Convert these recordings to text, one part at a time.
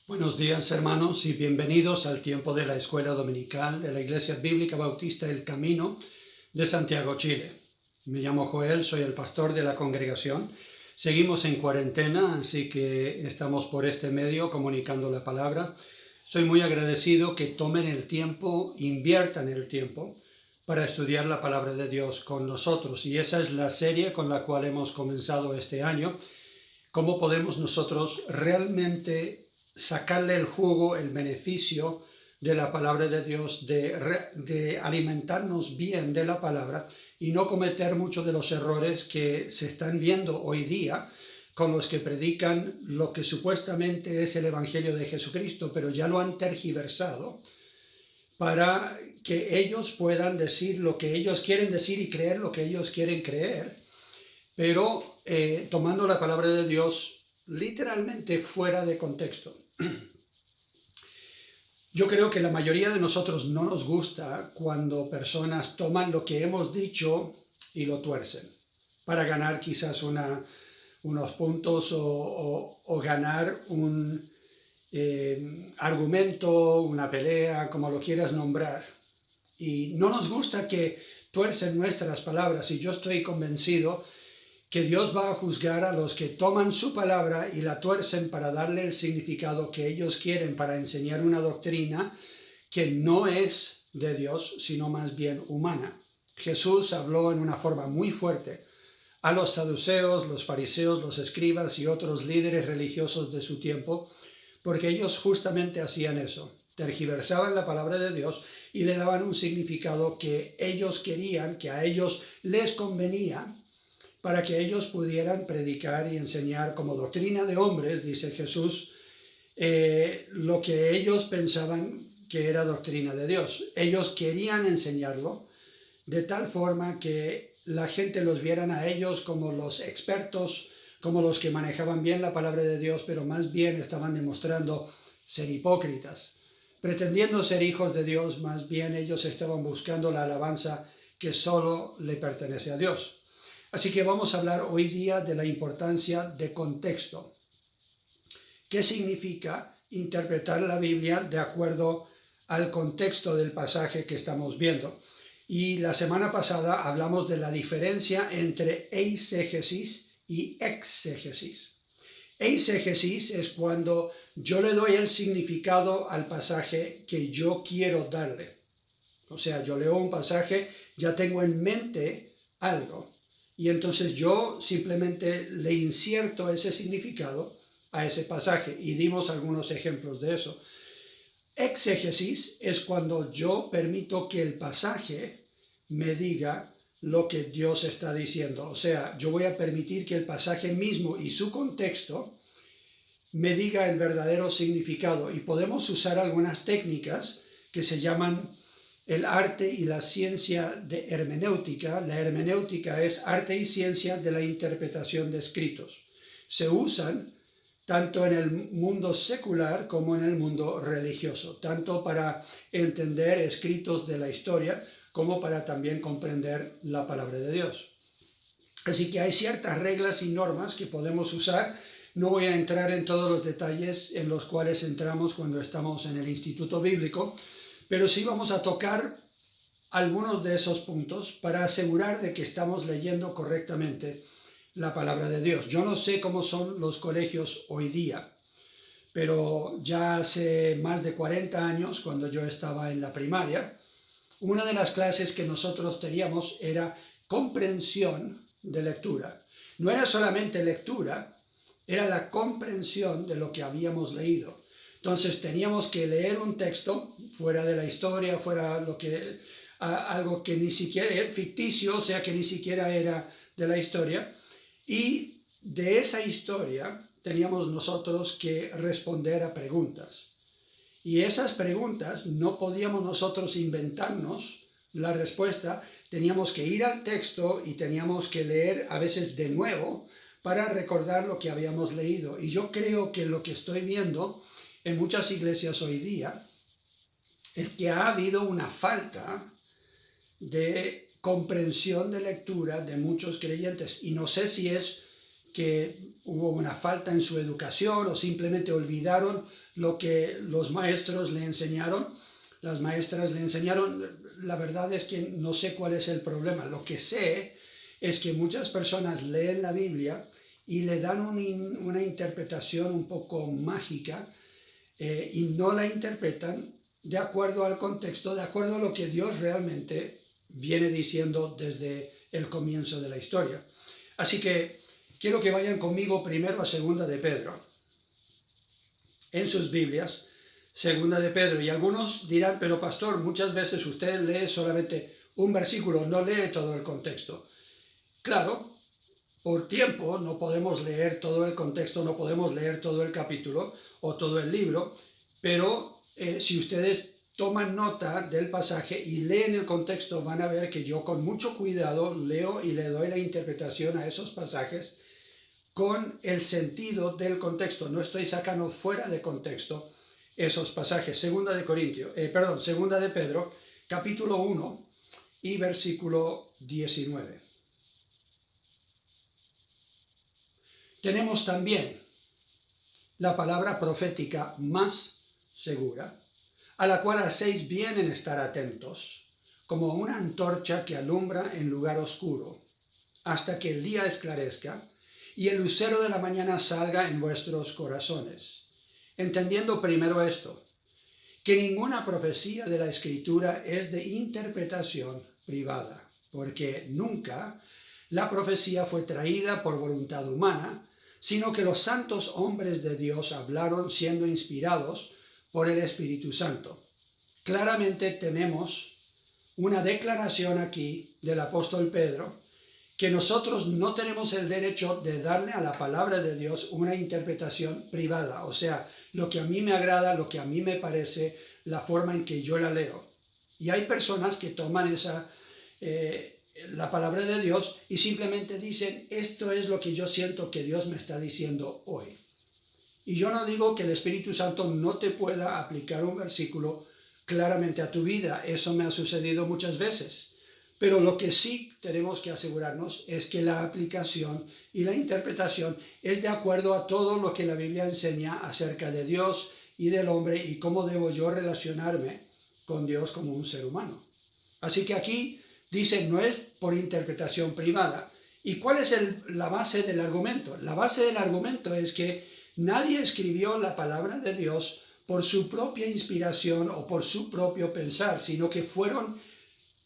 Buenos días, hermanos, y bienvenidos al tiempo de la Escuela Dominical de la Iglesia Bíblica Bautista El Camino de Santiago, Chile. Me llamo Joel, soy el pastor de la congregación. Seguimos en cuarentena, así que estamos por este medio comunicando la palabra. Estoy muy agradecido que tomen el tiempo, inviertan el tiempo para estudiar la palabra de Dios con nosotros. Y esa es la serie con la cual hemos comenzado este año. ¿Cómo podemos nosotros realmente sacarle el jugo, el beneficio de la palabra de Dios, de alimentarnos bien de la palabra y no cometer muchos de los errores que se están viendo hoy día con los que predican lo que supuestamente es el Evangelio de Jesucristo, pero ya lo han tergiversado para que ellos puedan decir lo que ellos quieren decir y creer lo que ellos quieren creer, pero tomando la palabra de Dios literalmente fuera de contexto. Yo creo que la mayoría de nosotros no nos gusta cuando personas toman lo que hemos dicho y lo tuercen para ganar quizás unos puntos o ganar un argumento, una pelea, como lo quieras nombrar. Y no nos gusta que tuercen nuestras palabras, y yo estoy convencido que Dios va a juzgar a los que toman su palabra y la tuercen para darle el significado que ellos quieren, para enseñar una doctrina que no es de Dios, sino más bien humana. Jesús habló en una forma muy fuerte a los saduceos, los fariseos, los escribas y otros líderes religiosos de su tiempo, porque ellos justamente hacían eso. Tergiversaban la palabra de Dios y le daban un significado que ellos querían, que a ellos les convenía, para que ellos pudieran predicar y enseñar como doctrina de hombres, dice Jesús, lo que ellos pensaban que era doctrina de Dios. Ellos querían enseñarlo de tal forma que la gente los vieran a ellos como los expertos, como los que manejaban bien la palabra de Dios, pero más bien estaban demostrando ser hipócritas. Pretendiendo ser hijos de Dios, más bien ellos estaban buscando la alabanza que solo le pertenece a Dios. Así que vamos a hablar hoy día de la importancia de contexto. ¿Qué significa interpretar la Biblia de acuerdo al contexto del pasaje que estamos viendo? Y la semana pasada hablamos de la diferencia entre eisegesis y exégesis. Eisegesis es cuando yo le doy el significado al pasaje que yo quiero darle. O sea, yo leo un pasaje, ya tengo en mente algo, y entonces yo simplemente le inserto ese significado a ese pasaje, y dimos algunos ejemplos de eso. Exégesis es cuando yo permito que el pasaje me diga lo que Dios está diciendo. O sea, yo voy a permitir que el pasaje mismo y su contexto me diga el verdadero significado. Y podemos usar algunas técnicas que se llaman el arte y la ciencia de hermenéutica. La hermenéutica es arte y ciencia de la interpretación de escritos. Se usan tanto en el mundo secular como en el mundo religioso, tanto para entender escritos de la historia como para también comprender la palabra de Dios. Así que hay ciertas reglas y normas que podemos usar. No voy a entrar en todos los detalles en los cuales entramos cuando estamos en el Instituto Bíblico, pero sí vamos a tocar algunos de esos puntos para asegurar de que estamos leyendo correctamente la palabra de Dios. Yo no sé cómo son los colegios hoy día, pero ya hace más de 40 años, cuando yo estaba en la primaria, una de las clases que nosotros teníamos era comprensión de lectura. No era solamente lectura, era la comprensión de lo que habíamos leído. Entonces teníamos que leer un texto fuera de la historia, fuera algo que ni siquiera era ficticio, o sea que ni siquiera era de la historia, y de esa historia teníamos nosotros que responder a preguntas. Y esas preguntas no podíamos nosotros inventarnos la respuesta, teníamos que ir al texto y teníamos que leer a veces de nuevo para recordar lo que habíamos leído. Y yo creo que lo que estoy viendo en muchas iglesias hoy día es que ha habido una falta de comprensión de lectura de muchos creyentes. Y no sé si es que hubo una falta en su educación o simplemente olvidaron lo que los maestros le enseñaron, las maestras le enseñaron. La verdad es que no sé cuál es el problema. Lo que sé es que muchas personas leen la Biblia y le dan una interpretación un poco mágica y no la interpretan de acuerdo al contexto, de acuerdo a lo que Dios realmente viene diciendo desde el comienzo de la historia. Así que quiero que vayan conmigo primero a Segunda de Pedro. En sus Biblias, Segunda de Pedro. Y algunos dirán, pero pastor, muchas veces usted lee solamente un versículo, no lee todo el contexto. Claro, por tiempo no podemos leer todo el contexto, no podemos leer todo el capítulo o todo el libro, pero si ustedes toman nota del pasaje y leen el contexto, van a ver que yo con mucho cuidado leo y le doy la interpretación a esos pasajes con el sentido del contexto. No estoy sacando fuera de contexto esos pasajes. Segunda de Pedro, capítulo 1 y versículo 19. Tenemos también la palabra profética más segura, a la cual hacéis bien en estar atentos, como una antorcha que alumbra en lugar oscuro, hasta que el día esclarezca y el lucero de la mañana salga en vuestros corazones. Entendiendo primero esto, que ninguna profecía de la Escritura es de interpretación privada, porque nunca la profecía fue traída por voluntad humana, sino que los santos hombres de Dios hablaron siendo inspirados por el Espíritu Santo. Claramente tenemos una declaración aquí del apóstol Pedro, que nosotros no tenemos el derecho de darle a la palabra de Dios una interpretación privada, o sea, lo que a mí me agrada, lo que a mí me parece, la forma en que yo la leo. Y hay personas que toman la palabra de Dios y simplemente dicen, esto es lo que yo siento que Dios me está diciendo hoy. Y yo no digo que el Espíritu Santo no te pueda aplicar un versículo claramente a tu vida, eso me ha sucedido muchas veces. Pero lo que sí tenemos que asegurarnos es que la aplicación y la interpretación es de acuerdo a todo lo que la Biblia enseña acerca de Dios y del hombre y cómo debo yo relacionarme con Dios como un ser humano. Así que aquí dice, no es por interpretación privada. ¿Y cuál es la base del argumento? La base del argumento es que nadie escribió la palabra de Dios por su propia inspiración o por su propio pensar, sino que fueron,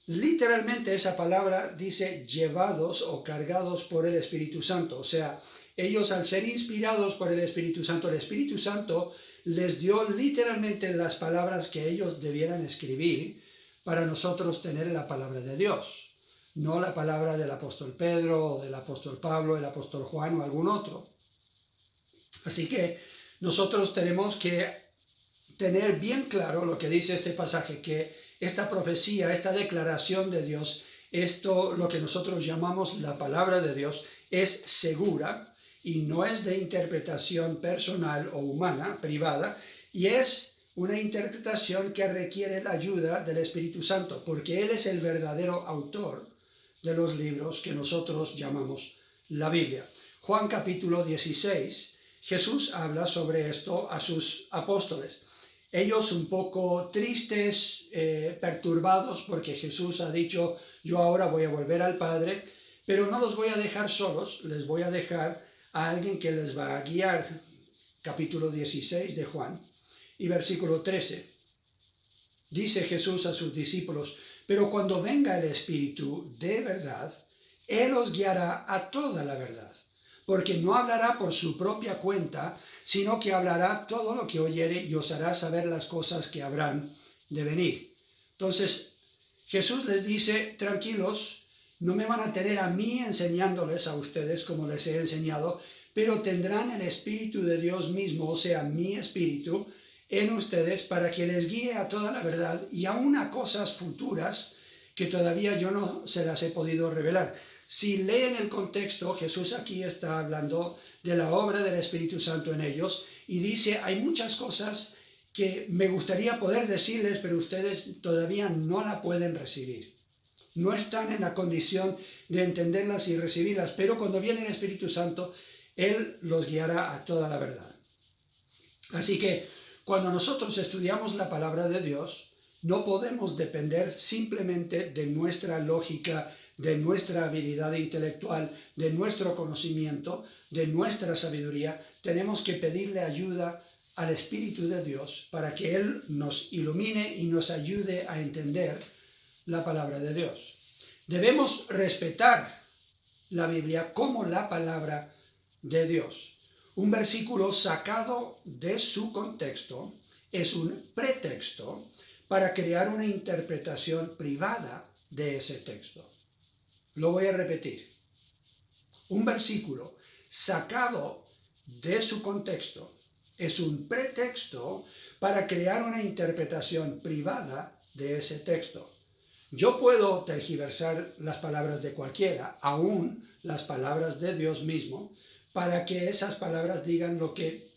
literalmente esa palabra dice, llevados o cargados por el Espíritu Santo. O sea, ellos al ser inspirados por el Espíritu Santo les dio literalmente las palabras que ellos debieran escribir para nosotros tener la palabra de Dios, no la palabra del apóstol Pedro, o del apóstol Pablo, el apóstol Juan o algún otro. Así que nosotros tenemos que tener bien claro lo que dice este pasaje, que esta profecía, esta declaración de Dios, esto lo que nosotros llamamos la palabra de Dios, es segura y no es de interpretación personal o humana, privada, y es una interpretación que requiere la ayuda del Espíritu Santo, porque Él es el verdadero autor de los libros que nosotros llamamos la Biblia. Juan capítulo 16, Jesús habla sobre esto a sus apóstoles. Ellos un poco tristes, perturbados, porque Jesús ha dicho, yo ahora voy a volver al Padre, pero no los voy a dejar solos, les voy a dejar a alguien que les va a guiar. Capítulo 16 de Juan. Y versículo 13, dice Jesús a sus discípulos, pero cuando venga el Espíritu de verdad, Él os guiará a toda la verdad, porque no hablará por su propia cuenta, sino que hablará todo lo que oyere y os hará saber las cosas que habrán de venir. Entonces, Jesús les dice, tranquilos, no me van a tener a mí enseñándoles a ustedes como les he enseñado, pero tendrán el Espíritu de Dios mismo, o sea, mi Espíritu, en ustedes para que les guíe a toda la verdad y aún a cosas futuras que todavía yo no se las he podido revelar. Si leen el contexto, Jesús aquí está hablando de la obra del Espíritu Santo en ellos y dice, hay muchas cosas que me gustaría poder decirles, pero ustedes todavía no la pueden recibir. No están en la condición de entenderlas y recibirlas, pero cuando viene el Espíritu Santo, Él los guiará a toda la verdad. Así que cuando nosotros estudiamos la palabra de Dios, no podemos depender simplemente de nuestra lógica, de nuestra habilidad intelectual, de nuestro conocimiento, de nuestra sabiduría. Tenemos que pedirle ayuda al Espíritu de Dios para que Él nos ilumine y nos ayude a entender la palabra de Dios. Debemos respetar la Biblia como la palabra de Dios. Un versículo sacado de su contexto es un pretexto para crear una interpretación privada de ese texto. Lo voy a repetir. Un versículo sacado de su contexto es un pretexto para crear una interpretación privada de ese texto. Yo puedo tergiversar las palabras de cualquiera, aún las palabras de Dios mismo, para que esas palabras digan lo que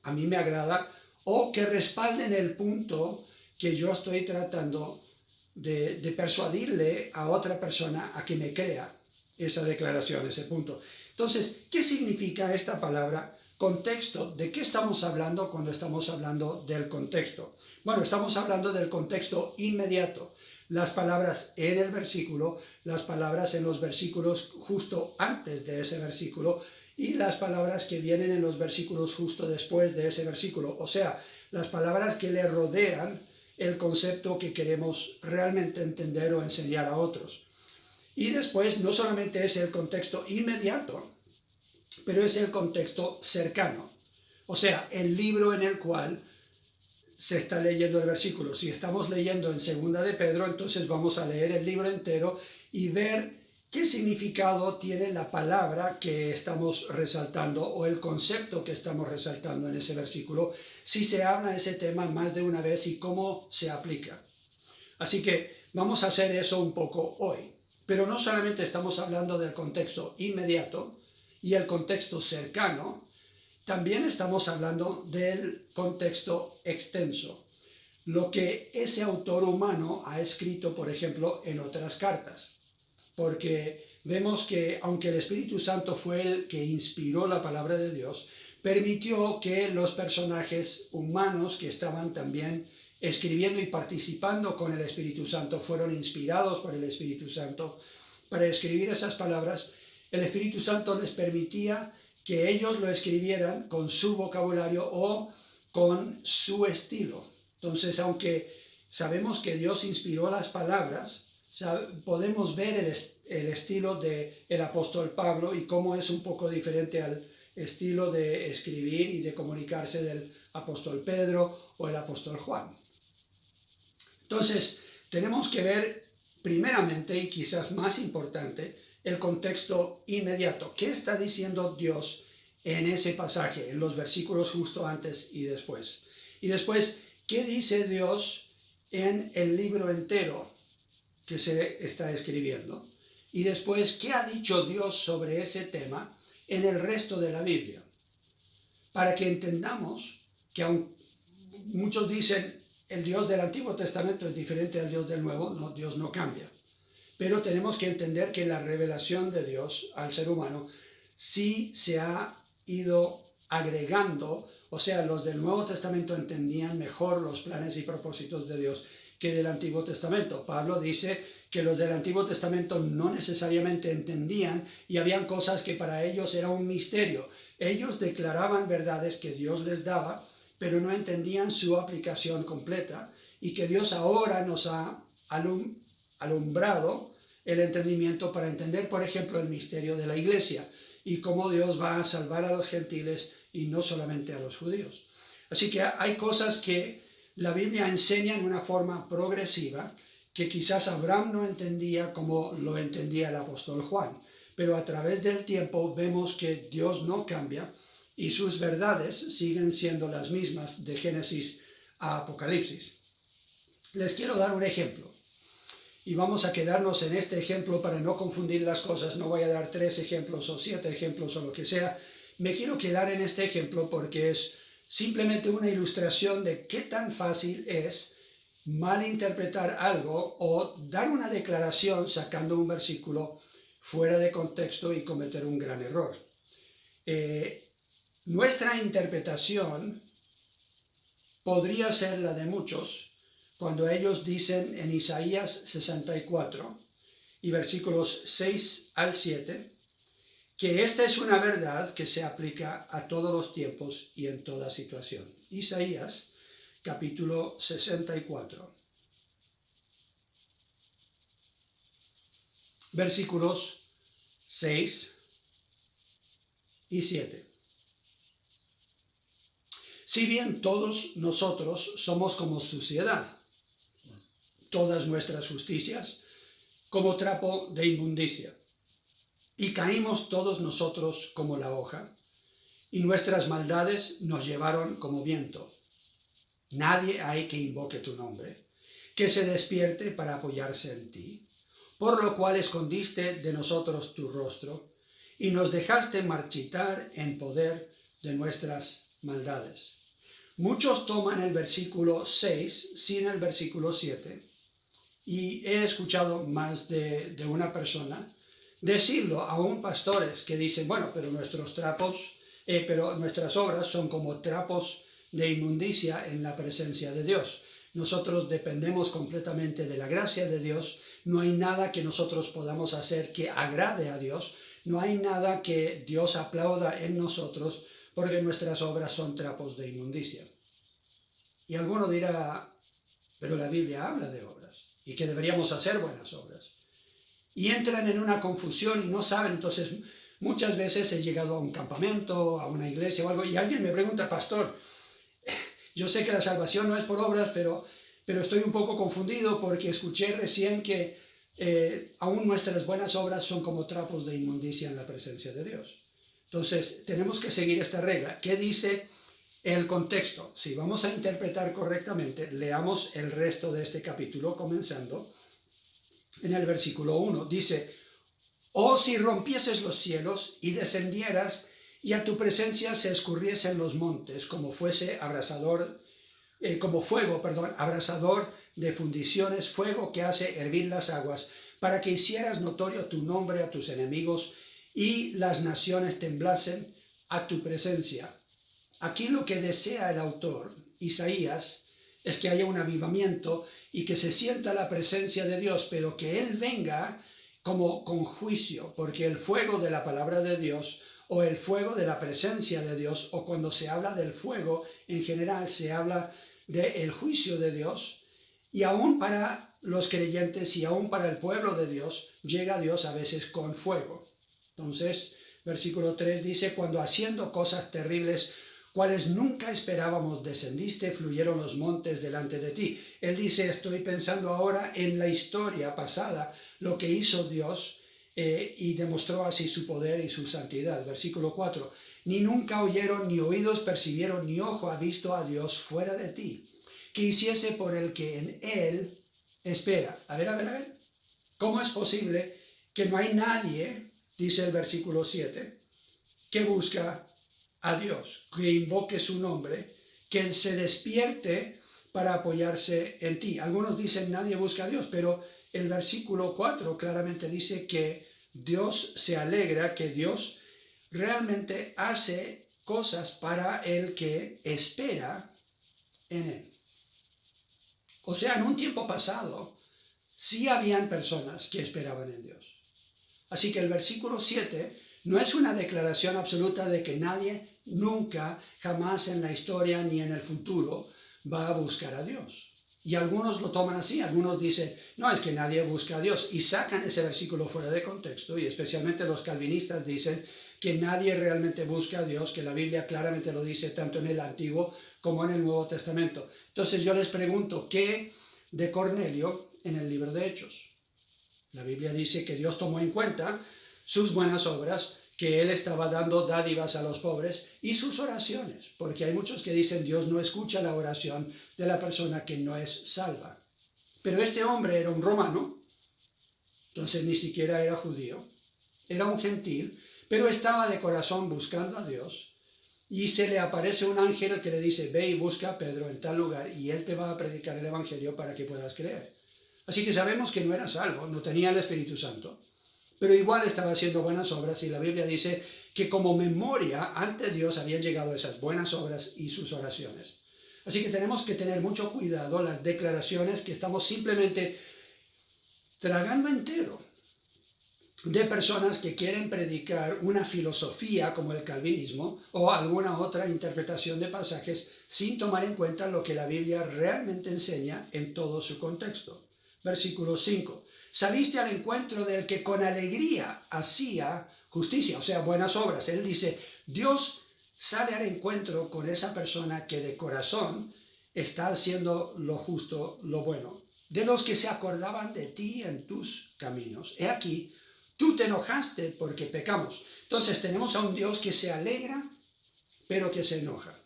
a mí me agrada o que respalden el punto que yo estoy tratando de persuadirle a otra persona a que me crea esa declaración, ese punto. Entonces, ¿qué significa esta palabra contexto? ¿De qué estamos hablando cuando estamos hablando del contexto? Bueno, estamos hablando del contexto inmediato. Las palabras en el versículo, las palabras en los versículos justo antes de ese versículo y las palabras que vienen en los versículos justo después de ese versículo. O sea, las palabras que le rodean el concepto que queremos realmente entender o enseñar a otros. Y después no solamente es el contexto inmediato, pero es el contexto cercano. O sea, el libro en el cual se está leyendo el versículo. Si estamos leyendo en Segunda de Pedro, entonces vamos a leer el libro entero y ver qué significado tiene la palabra que estamos resaltando o el concepto que estamos resaltando en ese versículo, si se habla ese tema más de una vez y cómo se aplica. Así que vamos a hacer eso un poco hoy. Pero no solamente estamos hablando del contexto inmediato y el contexto cercano, también estamos hablando del contexto extenso, lo que ese autor humano ha escrito, por ejemplo, en otras cartas. Porque vemos que aunque el Espíritu Santo fue el que inspiró la palabra de Dios, permitió que los personajes humanos que estaban también escribiendo y participando con el Espíritu Santo fueron inspirados por el Espíritu Santo para escribir esas palabras. El Espíritu Santo les permitía que ellos lo escribieran con su vocabulario o con su estilo. Entonces, aunque sabemos que Dios inspiró las palabras, podemos ver el estilo del apóstol Pablo y cómo es un poco diferente al estilo de escribir y de comunicarse del apóstol Pedro o el apóstol Juan. Entonces, tenemos que ver primeramente y quizás más importante el contexto inmediato. ¿Qué está diciendo Dios en ese pasaje, en los versículos justo antes y después? Y después, ¿qué dice Dios en el libro entero que se está escribiendo? Y después, ¿qué ha dicho Dios sobre ese tema en el resto de la Biblia? Para que entendamos que aun muchos dicen el Dios del Antiguo Testamento es diferente al Dios del Nuevo, no, Dios no cambia. Pero tenemos que entender que la revelación de Dios al ser humano sí se ha ido agregando, o sea, los del Nuevo Testamento entendían mejor los planes y propósitos de Dios que del Antiguo Testamento. Pablo dice que los del Antiguo Testamento no necesariamente entendían y habían cosas que para ellos era un misterio. Ellos declaraban verdades que Dios les daba, pero no entendían su aplicación completa y que Dios ahora nos ha alumbrado el entendimiento para entender, por ejemplo, el misterio de la iglesia y cómo Dios va a salvar a los gentiles y no solamente a los judíos. Así que hay cosas que la Biblia enseña en una forma progresiva que quizás Abraham no entendía como lo entendía el apóstol Juan, pero a través del tiempo vemos que Dios no cambia y sus verdades siguen siendo las mismas de Génesis a Apocalipsis. Les quiero dar un ejemplo. Y vamos a quedarnos en este ejemplo para no confundir las cosas. No voy a dar 3 ejemplos o 7 ejemplos o lo que sea. Me quiero quedar en este ejemplo porque es simplemente una ilustración de qué tan fácil es malinterpretar algo o dar una declaración sacando un versículo fuera de contexto y cometer un gran error. Nuestra interpretación podría ser la de muchos cuando ellos dicen en Isaías 64 y versículos 6 al 7, que esta es una verdad que se aplica a todos los tiempos y en toda situación. Isaías, capítulo 64, versículos 6 y 7. Si bien todos nosotros somos como suciedad, todas nuestras justicias como trapo de inmundicia, y caímos todos nosotros como la hoja, y nuestras maldades nos llevaron como viento. Nadie hay que invoque tu nombre, que se despierte para apoyarse en ti, por lo cual escondiste de nosotros tu rostro, y nos dejaste marchitar en poder de nuestras maldades. Muchos toman el versículo 6 sin el versículo 7, y he escuchado más de una persona decirlo, aún pastores que dicen, bueno, pero nuestras obras son como trapos de inmundicia en la presencia de Dios. Nosotros dependemos completamente de la gracia de Dios. No hay nada que nosotros podamos hacer que agrade a Dios. No hay nada que Dios aplauda en nosotros porque nuestras obras son trapos de inmundicia. Y alguno dirá, pero la Biblia habla de obras y que deberíamos hacer buenas obras. Y entran en una confusión y no saben. Entonces, muchas veces he llegado a un campamento, a una iglesia o algo, y alguien me pregunta, pastor, yo sé que la salvación no es por obras, pero estoy un poco confundido porque escuché recién que aún nuestras buenas obras son como trapos de inmundicia en la presencia de Dios. Entonces, tenemos que seguir esta regla. ¿Qué dice el contexto? Si vamos a interpretar correctamente, leamos el resto de este capítulo, comenzando en el versículo 1. Dice, oh, si rompieses los cielos y descendieras, y a tu presencia se escurriesen los montes, como fuego, abrasador de fundiciones, fuego que hace hervir las aguas, para que hicieras notorio tu nombre a tus enemigos, y las naciones temblasen a tu presencia. Aquí lo que desea el autor, Isaías, es que haya un avivamiento y que se sienta la presencia de Dios, pero que Él venga como con juicio, porque el fuego de la palabra de Dios o el fuego de la presencia de Dios, o cuando se habla del fuego en general se habla del juicio de Dios, y aún para los creyentes y aún para el pueblo de Dios llega Dios a veces con fuego. Entonces, versículo 3 dice, cuando haciendo cosas terribles cuales nunca esperábamos descendiste, fluyeron los montes delante de ti. Él dice, estoy pensando ahora en la historia pasada, lo que hizo Dios y demostró así su poder y su santidad. Versículo 4, ni nunca oyeron, ni oídos percibieron, ni ojo ha visto a Dios fuera de ti, que hiciese por el que en Él espera. A ver. ¿Cómo es posible que no hay nadie, dice el versículo 7, que busca a Dios, que invoque su nombre, que se despierte para apoyarse en ti? Algunos dicen nadie busca a Dios, pero el versículo 4 claramente dice que Dios se alegra, que Dios realmente hace cosas para el que espera en Él. O sea, en un tiempo pasado, sí habían personas que esperaban en Dios. Así que el versículo 7 no es una declaración absoluta de que nadie, nunca, jamás en la historia ni en el futuro va a buscar a Dios. Y algunos lo toman así, algunos dicen, no, es que nadie busca a Dios, y sacan ese versículo fuera de contexto, y especialmente los calvinistas dicen que nadie realmente busca a Dios, que la Biblia claramente lo dice tanto en el Antiguo como en el Nuevo Testamento. Entonces yo les pregunto, ¿qué de Cornelio en el libro de Hechos? La Biblia dice que Dios tomó en cuenta sus buenas obras, que Él estaba dando dádivas a los pobres y sus oraciones, porque hay muchos que dicen Dios no escucha la oración de la persona que no es salva. Pero este hombre era un romano, entonces ni siquiera era judío, era un gentil, pero estaba de corazón buscando a Dios, y se le aparece un ángel que le dice, ve y busca a Pedro en tal lugar y él te va a predicar el evangelio para que puedas creer. Así que sabemos que no era salvo, no tenía el Espíritu Santo, pero igual estaba haciendo buenas obras y la Biblia dice que como memoria ante Dios habían llegado esas buenas obras y sus oraciones. Así que tenemos que tener mucho cuidado las declaraciones que estamos simplemente tragando entero de personas que quieren predicar una filosofía como el calvinismo o alguna otra interpretación de pasajes sin tomar en cuenta lo que la Biblia realmente enseña en todo su contexto. Versículo 5. Saliste al encuentro del que con alegría hacía justicia, o sea, buenas obras. Él dice, Dios sale al encuentro con esa persona que de corazón está haciendo lo justo, lo bueno. De los que se acordaban de ti en tus caminos. He aquí, tú te enojaste porque pecamos. Entonces tenemos a un Dios que se alegra, pero que se enoja.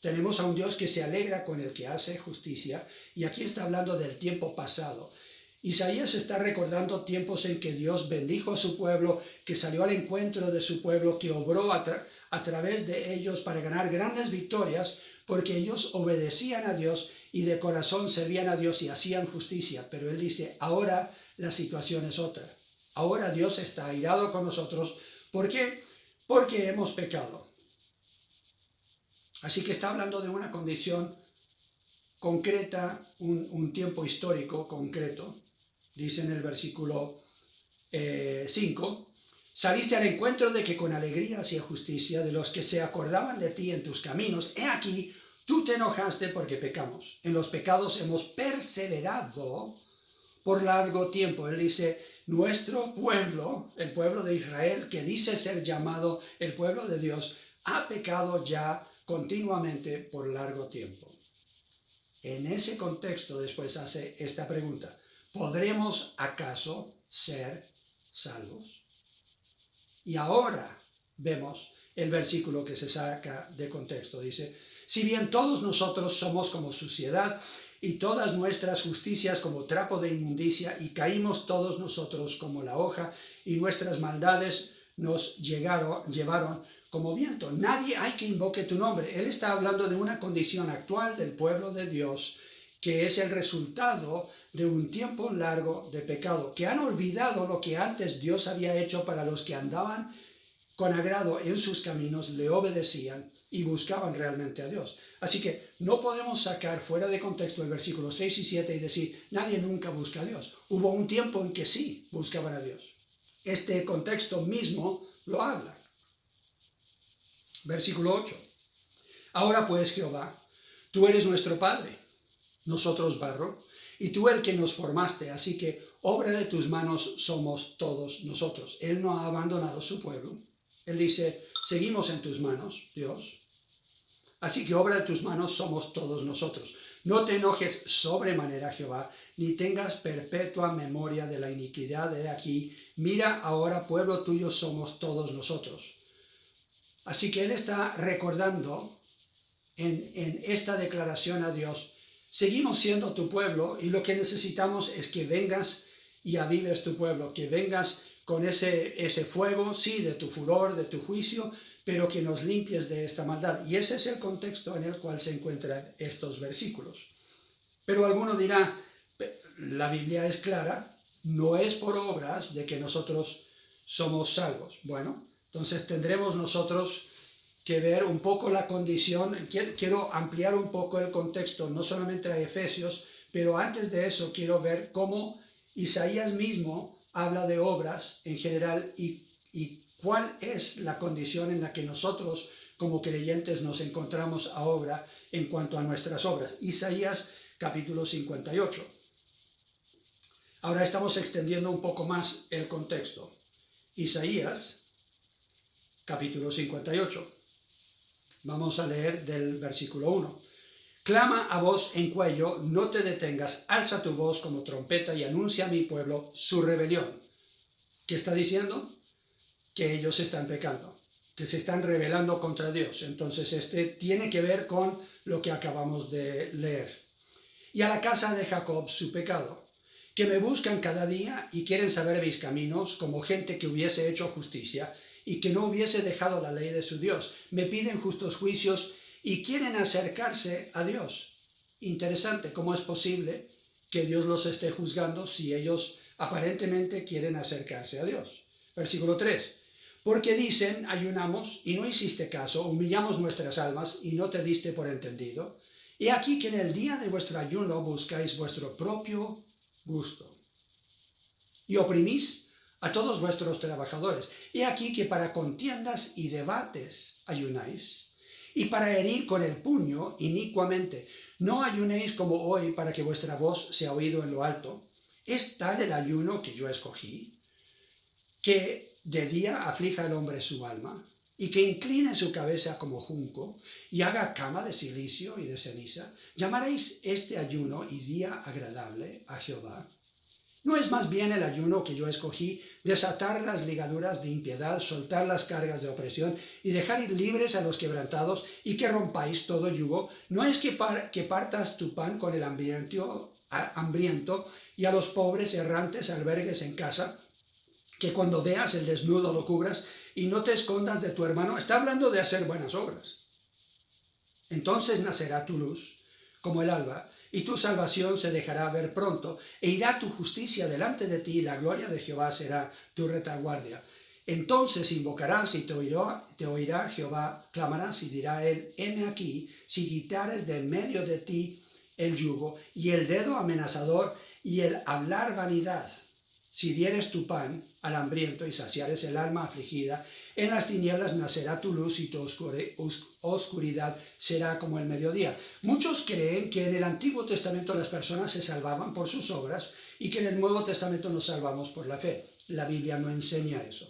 Tenemos a un Dios que se alegra con el que hace justicia. Y aquí está hablando del tiempo pasado. Isaías está recordando tiempos en que Dios bendijo a su pueblo, que salió al encuentro de su pueblo, que obró a través de ellos para ganar grandes victorias, porque ellos obedecían a Dios y de corazón servían a Dios y hacían justicia. Pero él dice, ahora la situación es otra. Ahora Dios está airado con nosotros. ¿Por qué? Porque hemos pecado. Así que está hablando de una condición concreta, un tiempo histórico concreto. Dice en el versículo 5, saliste al encuentro de que con alegría hacía justicia de los que se acordaban de ti en tus caminos. He aquí, tú te enojaste porque pecamos. En los pecados hemos perseverado por largo tiempo. Él dice, nuestro pueblo, el pueblo de Israel, que dice ser llamado el pueblo de Dios, ha pecado ya continuamente por largo tiempo. En ese contexto después hace esta pregunta, ¿podremos acaso ser salvos? Y ahora vemos el versículo que se saca de contexto. Dice, si bien todos nosotros somos como suciedad y todas nuestras justicias como trapo de inmundicia y caímos todos nosotros como la hoja y nuestras maldades nos llevaron como viento. Nadie hay que invoque tu nombre. Él está hablando de una condición actual del pueblo de Dios que es el resultado de un tiempo largo de pecado, que han olvidado lo que antes Dios había hecho para los que andaban con agrado en sus caminos, le obedecían y buscaban realmente a Dios. Así que no podemos sacar fuera de contexto el versículo 6 y 7 y decir, nadie nunca busca a Dios. Hubo un tiempo en que sí buscaban a Dios. Este contexto mismo lo habla. Versículo 8. Ahora pues, Jehová, tú eres nuestro Padre, nosotros barro, y tú el que nos formaste, así que obra de tus manos somos todos nosotros. Él no ha abandonado su pueblo. Él dice, seguimos en tus manos, Dios. Así que obra de tus manos somos todos nosotros. No te enojes sobremanera, Jehová, ni tengas perpetua memoria de la iniquidad de aquí. Mira ahora, pueblo tuyo somos todos nosotros. Así que él está recordando en esta declaración a Dios, seguimos siendo tu pueblo y lo que necesitamos es que vengas y avives tu pueblo, que vengas con ese fuego, sí, de tu furor, de tu juicio, pero que nos limpies de esta maldad. Y ese es el contexto en el cual se encuentran estos versículos. Pero alguno dirá, la Biblia es clara, no es por obras de que nosotros somos salvos. Bueno, entonces tendremos nosotros que ver un poco la condición. Quiero ampliar un poco el contexto, no solamente a Efesios, pero antes de eso quiero ver cómo Isaías mismo habla de obras en general y cuál es la condición en la que nosotros como creyentes nos encontramos ahora en cuanto a nuestras obras. Isaías capítulo 58. Ahora estamos extendiendo un poco más el contexto. Isaías capítulo 58. Vamos a leer del versículo 1. Clama a voz en cuello, no te detengas, alza tu voz como trompeta y anuncia a mi pueblo su rebelión. ¿Qué está diciendo? Que ellos están pecando, que se están rebelando contra Dios. Entonces tiene que ver con lo que acabamos de leer. Y a la casa de Jacob su pecado, que me buscan cada día y quieren saber mis caminos, como gente que hubiese hecho justicia y que no hubiese dejado la ley de su Dios. Me piden justos juicios y quieren acercarse a Dios. Interesante, ¿cómo es posible que Dios los esté juzgando si ellos aparentemente quieren acercarse a Dios. Versículo 3. Porque dicen, ayunamos y no hiciste caso, humillamos nuestras almas y no te diste por entendido. Y aquí que en el día de vuestro ayuno buscáis vuestro propio gusto y oprimís a todos vuestros trabajadores. Y aquí que para contiendas y debates ayunáis, y para herir con el puño inicuamente. No ayunéis como hoy para que vuestra voz sea oído en lo alto. ¿Es tal el ayuno que yo escogí, que de día aflija el hombre su alma, y que incline su cabeza como junco, y haga cama de silicio y de ceniza? ¿Llamaréis este ayuno y día agradable a Jehová? ¿No es más bien el ayuno que yo escogí, desatar las ligaduras de impiedad, soltar las cargas de opresión y dejar ir libres a los quebrantados, y que rompáis todo yugo? ¿No es que partas tu pan con el hambriento y a los pobres errantes albergues en casa? Que cuando veas el desnudo lo cubras y no te escondas de tu hermano. Está hablando de hacer buenas obras. Entonces nacerá tu luz como el alba, y tu salvación se dejará ver pronto, e irá tu justicia delante de ti, y la gloria de Jehová será tu retaguardia. Entonces invocarás y te oirá Jehová, clamarás y dirá él, heme aquí, si quitares de en medio de ti el yugo, y el dedo amenazador, y el hablar vanidad. Si dieres tu pan al hambriento y saciares el alma afligida, en las tinieblas nacerá tu luz y tu oscuridad será como el mediodía. Muchos creen que en el Antiguo Testamento las personas se salvaban por sus obras y que en el Nuevo Testamento nos salvamos por la fe. La Biblia no enseña eso.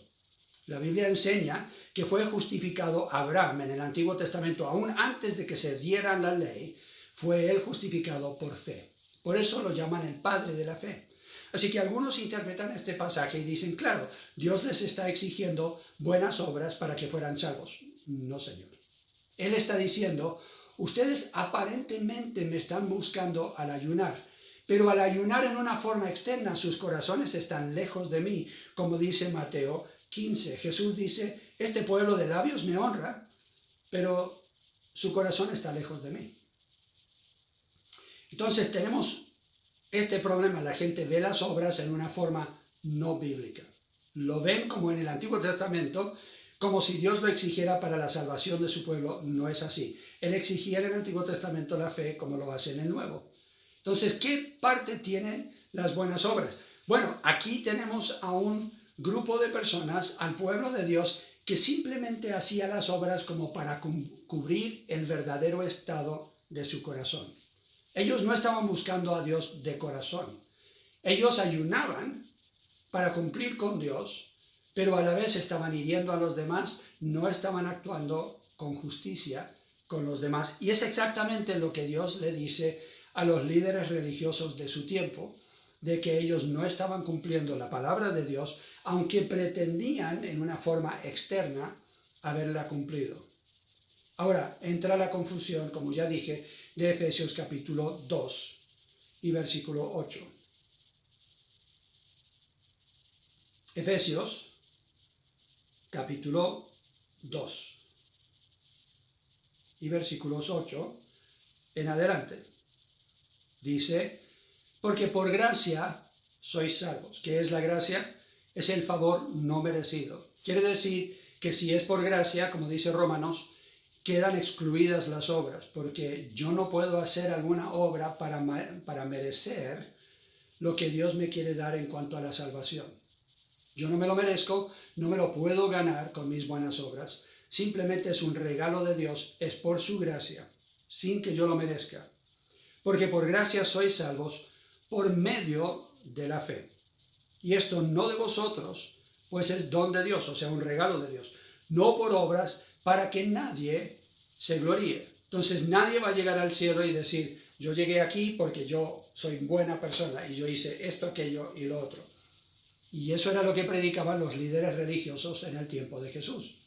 La Biblia enseña que fue justificado Abraham en el Antiguo Testamento, aún antes de que se diera la ley, fue él justificado por fe. Por eso lo llaman el padre de la fe. Así que algunos interpretan este pasaje y dicen, claro, Dios les está exigiendo buenas obras para que fueran salvos. No, Señor. Él está diciendo, ustedes aparentemente me están buscando al ayunar, pero al ayunar en una forma externa, sus corazones están lejos de mí, como dice Mateo 15. Jesús dice, este pueblo de labios me honra, pero su corazón está lejos de mí. Entonces tenemos este problema. La gente ve las obras en una forma no bíblica. Lo ven como en el Antiguo Testamento, como si Dios lo exigiera para la salvación de su pueblo. No es así. Él exigía en el Antiguo Testamento la fe como lo hace en el Nuevo. Entonces, ¿qué parte tienen las buenas obras? Bueno, aquí tenemos a un grupo de personas, al pueblo de Dios, que simplemente hacía las obras como para cubrir el verdadero estado de su corazón. Ellos no estaban buscando a Dios de corazón. Ellos ayunaban para cumplir con Dios, pero a la vez estaban hiriendo a los demás, no estaban actuando con justicia con los demás. Y es exactamente lo que Dios le dice a los líderes religiosos de su tiempo, de que ellos no estaban cumpliendo la palabra de Dios, aunque pretendían en una forma externa haberla cumplido. Ahora entra la confusión, como ya dije, de Efesios capítulo 2 y versículo 8. Efesios capítulo 2 y versículos 8 en adelante. Dice, porque por gracia sois salvos. ¿Qué es la gracia? Es el favor no merecido. Quiere decir que si es por gracia, como dice Romanos, quedan excluidas las obras, porque yo no puedo hacer alguna obra para merecer lo que Dios me quiere dar en cuanto a la salvación. Yo no me lo merezco, no me lo puedo ganar con mis buenas obras. Simplemente es un regalo de Dios, es por su gracia, sin que yo lo merezca. Porque por gracia sois salvos por medio de la fe. Y esto no de vosotros, pues es don de Dios, o sea, un regalo de Dios. No por obras, para que nadie se gloríe. Entonces nadie va a llegar al cielo y decir, yo llegué aquí porque yo soy buena persona y yo hice esto, aquello y lo otro. Y eso era lo que predicaban los líderes religiosos en el tiempo de Jesús.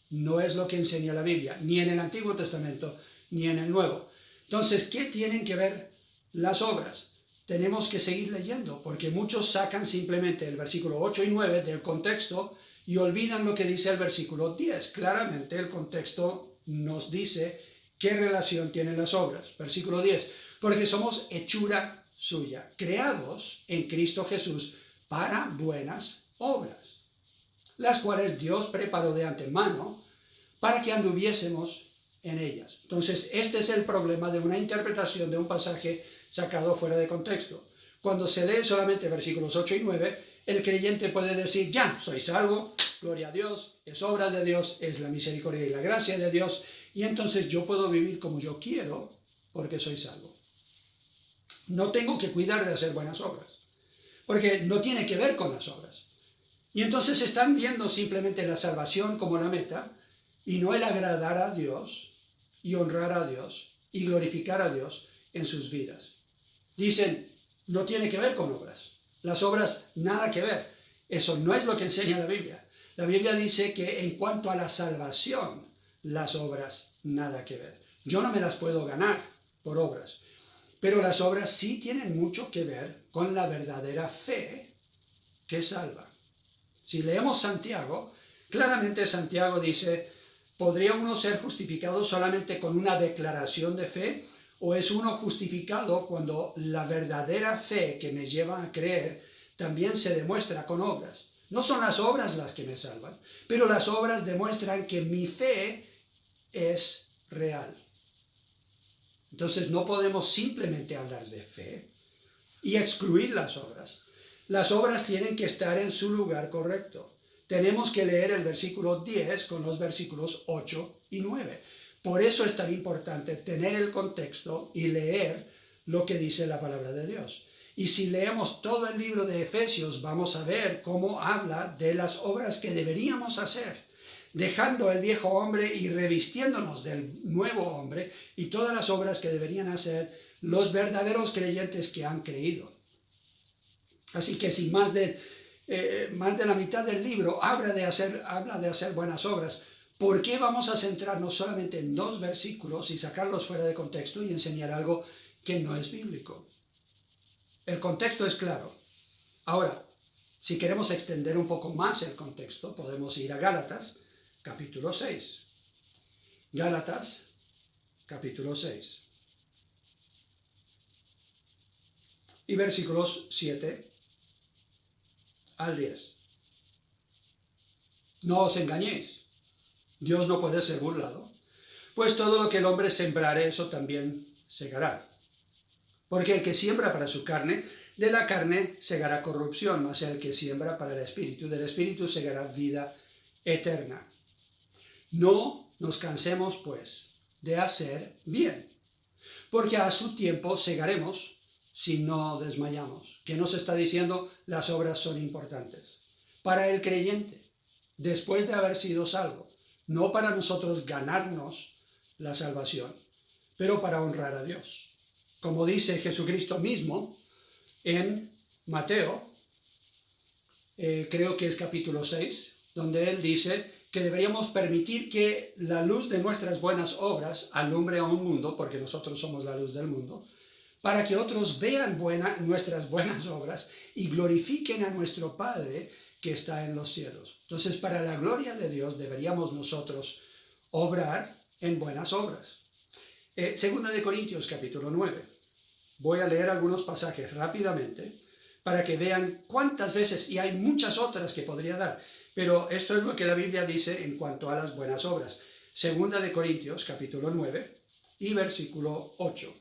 No es lo que enseña la Biblia, ni en el Antiguo Testamento, ni en el Nuevo. Entonces, ¿qué tienen que ver las obras? Tenemos que seguir leyendo, porque muchos sacan simplemente el versículo 8 y 9 del contexto y olvidan lo que dice el versículo 10. Claramente el contexto nos dice qué relación tienen las obras. Versículo 10, porque somos hechura suya, creados en Cristo Jesús para buenas obras, las cuales Dios preparó de antemano para que anduviésemos en ellas. Entonces, este es el problema de una interpretación de un pasaje sacado fuera de contexto. Cuando se lee solamente versículos 8 y 9, el creyente puede decir, ya, soy salvo, gloria a Dios, es obra de Dios, es la misericordia y la gracia de Dios, y entonces yo puedo vivir como yo quiero porque soy salvo. No tengo que cuidar de hacer buenas obras, porque no tiene que ver con las obras. Y entonces están viendo simplemente la salvación como la meta, y no el agradar a Dios, y honrar a Dios, y glorificar a Dios en sus vidas. Dicen, no tiene que ver con obras. Las obras, nada que ver. Eso no es lo que enseña la Biblia. La Biblia dice que en cuanto a la salvación, las obras, nada que ver. Yo no me las puedo ganar por obras. Pero las obras sí tienen mucho que ver con la verdadera fe que salva. Si leemos Santiago, claramente Santiago dice, ¿podría uno ser justificado solamente con una declaración de fe? ¿O es uno justificado cuando la verdadera fe que me lleva a creer también se demuestra con obras? No son las obras las que me salvan, pero las obras demuestran que mi fe es real. Entonces no podemos simplemente hablar de fe y excluir las obras. Las obras tienen que estar en su lugar correcto. Tenemos que leer el versículo 10 con los versículos 8 y 9. Por eso es tan importante tener el contexto y leer lo que dice la palabra de Dios. Y si leemos todo el libro de Efesios, vamos a ver cómo habla de las obras que deberíamos hacer, dejando el viejo hombre y revistiéndonos del nuevo hombre y todas las obras que deberían hacer los verdaderos creyentes que han creído. Así que si más de la mitad del libro habla de hacer buenas obras, ¿por qué vamos a centrarnos solamente en 2 versículos y sacarlos fuera de contexto y enseñar algo que no es bíblico? El contexto es claro. Ahora, si queremos extender un poco más el contexto, podemos ir a Gálatas, capítulo 6. Gálatas, capítulo 6. Y versículos 7 al 10. No os engañéis, Dios no puede ser burlado, pues todo lo que el hombre sembrare, eso también segará. Porque el que siembra para su carne, de la carne segará corrupción, mas el que siembra para el Espíritu, del Espíritu segará vida eterna. No nos cansemos, pues, de hacer bien, porque a su tiempo segaremos si no desmayamos. ¿Qué nos está diciendo? Las obras son importantes. Para el creyente, después de haber sido salvo, no para nosotros ganarnos la salvación, pero para honrar a Dios. Como dice Jesucristo mismo en Mateo, creo que es capítulo 6, donde Él dice que deberíamos permitir que la luz de nuestras buenas obras alumbre a un mundo, porque nosotros somos la luz del mundo, para que otros vean nuestras buenas obras y glorifiquen a nuestro Padre que está en los cielos. Entonces, para la gloria de Dios deberíamos nosotros obrar en buenas obras. Segunda de Corintios, capítulo 9. Voy a leer algunos pasajes rápidamente para que vean cuántas veces, y hay muchas otras que podría dar, pero esto es lo que la Biblia dice en cuanto a las buenas obras. Segunda de Corintios, capítulo 9 y versículo 8.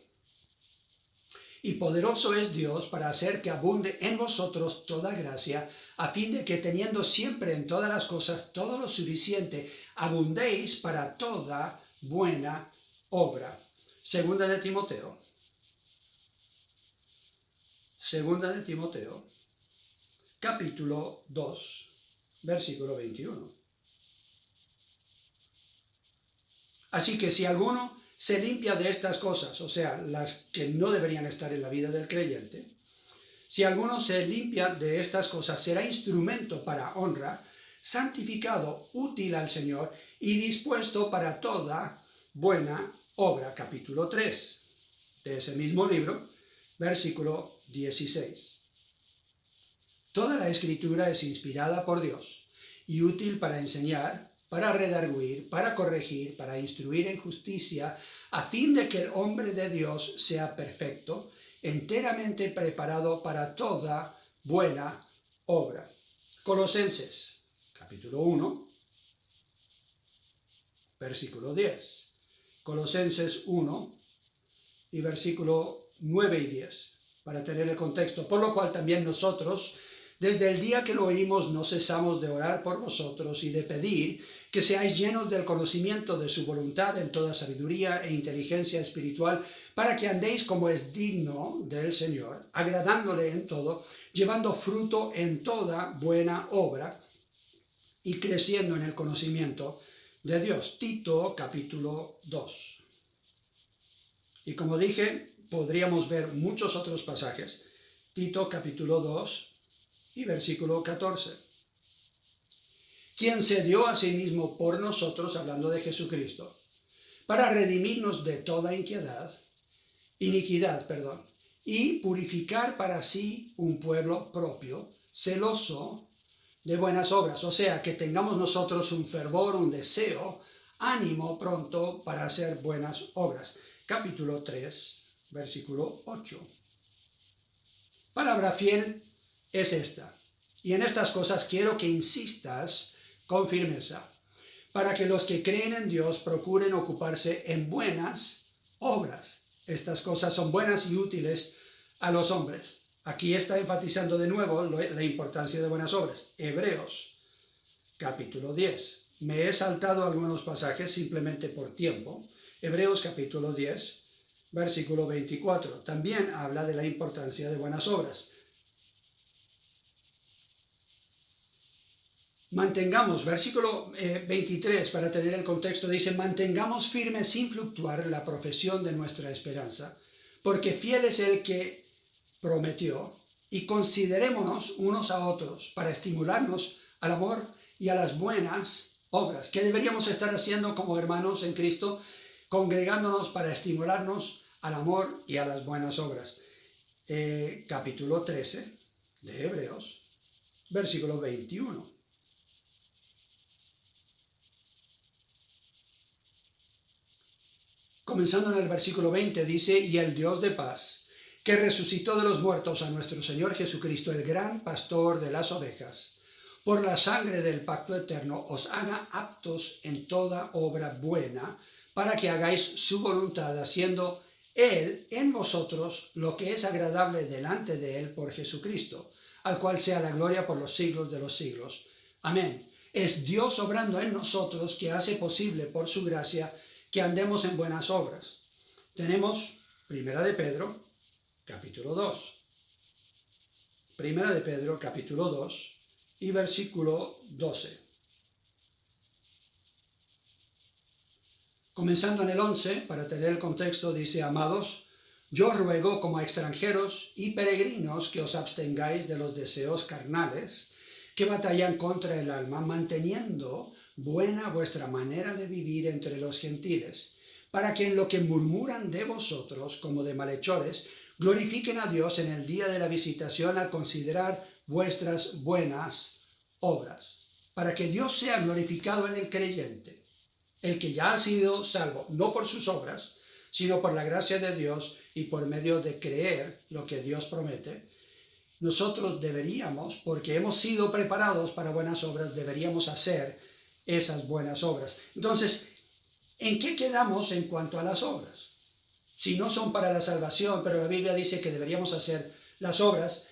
Y poderoso es Dios para hacer que abunde en vosotros toda gracia, a fin de que teniendo siempre en todas las cosas todo lo suficiente, abundéis para toda buena obra. Segunda de Timoteo, capítulo 2, versículo 21. Así que si alguno se limpia de estas cosas, o sea, las que no deberían estar en la vida del creyente, si alguno se limpia de estas cosas, será instrumento para honra, santificado, útil al Señor y dispuesto para toda buena obra. Capítulo 3 de ese mismo libro, versículo 16. Toda la Escritura es inspirada por Dios y útil para enseñar, para redarguir, para corregir, para instruir en justicia, a fin de que el hombre de Dios sea perfecto, enteramente preparado para toda buena obra. Colosenses, capítulo 1, versículo 10. Colosenses 1 y versículo 9 y 10, para tener el contexto. Por lo cual también nosotros, desde el día que lo oímos, no cesamos de orar por vosotros y de pedir que seáis llenos del conocimiento de su voluntad en toda sabiduría e inteligencia espiritual, para que andéis como es digno del Señor, agradándole en todo, llevando fruto en toda buena obra y creciendo en el conocimiento de Dios. Tito capítulo 2. Y como dije, podríamos ver muchos otros pasajes. Tito capítulo 2 y versículo 14. Quien se dio a sí mismo por nosotros, hablando de Jesucristo, para redimirnos de toda iniquidad, y purificar para sí un pueblo propio, celoso de buenas obras. O sea, que tengamos nosotros un fervor, un deseo, ánimo pronto para hacer buenas obras. Capítulo 3, versículo 8. Palabra fiel es esta. Y en estas cosas quiero que insistas con firmeza, para que los que creen en Dios procuren ocuparse en buenas obras. Estas cosas son buenas y útiles a los hombres. Aquí está enfatizando de nuevo la importancia de buenas obras. Hebreos, capítulo 10. Me he saltado algunos pasajes simplemente por tiempo. Hebreos, capítulo 10, versículo 24. También habla de la importancia de buenas obras. Mantengamos, versículo 23, para tener el contexto, dice: mantengamos firme sin fluctuar la profesión de nuestra esperanza, porque fiel es el que prometió, y considerémonos unos a otros para estimularnos al amor y a las buenas obras. ¿Qué deberíamos estar haciendo como hermanos en Cristo? Congregándonos para estimularnos al amor y a las buenas obras. Capítulo 13 de Hebreos, versículo 21. Comenzando en el versículo 20, dice: y el Dios de paz, que resucitó de los muertos a nuestro Señor Jesucristo, el gran pastor de las ovejas, por la sangre del pacto eterno, os haga aptos en toda obra buena, para que hagáis su voluntad, haciendo Él en vosotros lo que es agradable delante de Él por Jesucristo, al cual sea la gloria por los siglos de los siglos. Amén. Es Dios obrando en nosotros, que hace posible por su gracia que andemos en buenas obras. Tenemos Primera de Pedro, capítulo 2. Primera de Pedro, capítulo 2 y versículo 12. Comenzando en el 11, para tener el contexto, dice: amados, yo ruego como a extranjeros y peregrinos que os abstengáis de los deseos carnales que batallan contra el alma, manteniendo buena vuestra manera de vivir entre los gentiles, para que en lo que murmuran de vosotros como de malhechores, glorifiquen a Dios en el día de la visitación al considerar vuestras buenas obras, para que Dios sea glorificado en el creyente, el que ya ha sido salvo, no por sus obras, sino por la gracia de Dios y por medio de creer lo que Dios promete. Nosotros deberíamos, porque hemos sido preparados para buenas obras, deberíamos hacer esas buenas obras. Entonces, ¿en qué quedamos en cuanto a las obras? Si no son para la salvación, pero la Biblia dice que deberíamos hacer las obras,